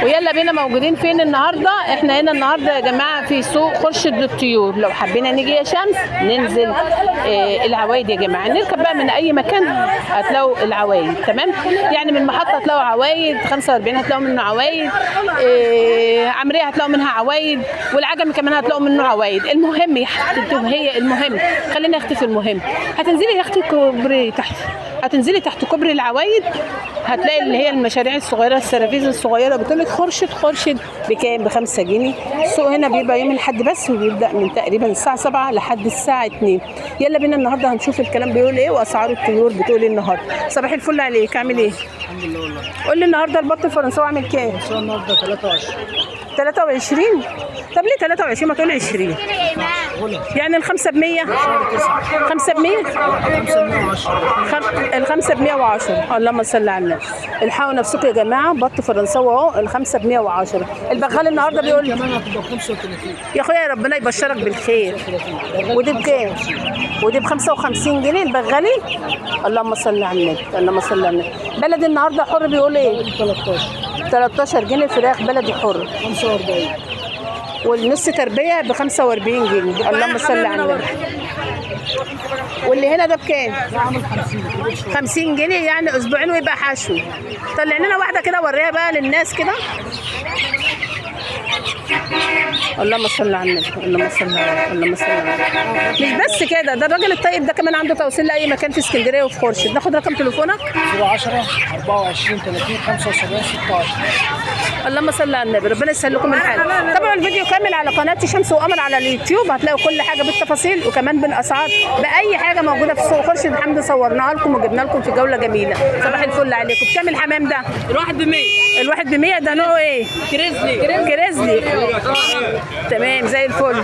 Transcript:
ويلا بينا موجودين فين النهارده؟ احنا هنا النهارده يا جماعه في سوق خرشد للطيور. لو حبينا نيجي يا شمس ننزل العوايد يا جماعه، نركب بقى من اي مكان هتلاقوا العوايد. تمام؟ يعني من محطه هتلاقوا عوايد 45 هتلاقوا منه عوايد، عمريه هتلاقوا منها عوايد، والعجمي كمان هتلاقوا منه عوايد. المهم يا حبيبتي هي المهم، خلينا نختي في المهم. هتنزلي يا اختي كوبري تحت، هتنزلي تحت كوبري العوايد هتلاقي اللي هي المشاريع الصغيره السرافيز الصغيره بتقولك خرشد بكام؟ ب5 جنيه. السوق هنا بيبقى يوم الاحد بس، وبيبدا من تقريبا الساعه 7 لحد الساعه 2. يلا بينا النهارده هنشوف الكلام بيقول ايه واسعار الطيور بتقول ايه النهارده. صباح الفل عليك، عامل ايه؟ الحمد لله والله. قول لي النهارده البط الفرنساوي عامل كام؟ النهارده 23. طب ليه 23 ما تقول 20؟ يعني الخمسه ب100. 5 ب100؟ الخمسه ب110. اللهم صل على النبي. الحقوا نفسكم يا جماعه، بط فرنساوي اهو الخمسه ب110. البغال النهارده بيقول لي كمان هتبقى ب 35 يا اخويا ربنا يبشرك بالخير. ودي بكام؟ ودي ب55 جنيه البغالي. اللهم صل على النبي، اللهم صل على النبي. بلدي النهارده حر بيقول ايه؟ 13 جنيه الفراخ بلدي حر. 45 والنص تربيه ب45 جنيه. اللهم صل على النبي. واللي هنا ده بكام؟ 50 جنيه، يعني اسبوعين ويبقى حشو. طلع لنا واحده كده وريها بقى للناس كده. اللهم صل على النبي، اللهم صل على النبي، اللهم صل على النبي. مش بس كده، ده الراجل الطيب ده كمان عنده توصيل لاي مكان في اسكندريه وفي خورشيد. ناخد رقم تليفونك؟ 010 24 30 75 16. اللهم صل على النبي، ربنا يسهل لكم الحال. تابعوا الفيديو كامل على قناه شمس وقمر على اليوتيوب، هتلاقوا كل حاجه بالتفاصيل وكمان بالاسعار باي حاجه موجوده في سوق خورشيد. الحمد صورناها لكم وجبنا لكم في جوله جميله. صباح الفل عليكم. بكام الحمام ده؟ الواحد ب100. الواحد ب100. ده نوعه ايه؟ كريزلي. كريزلي. تمام زي الفل.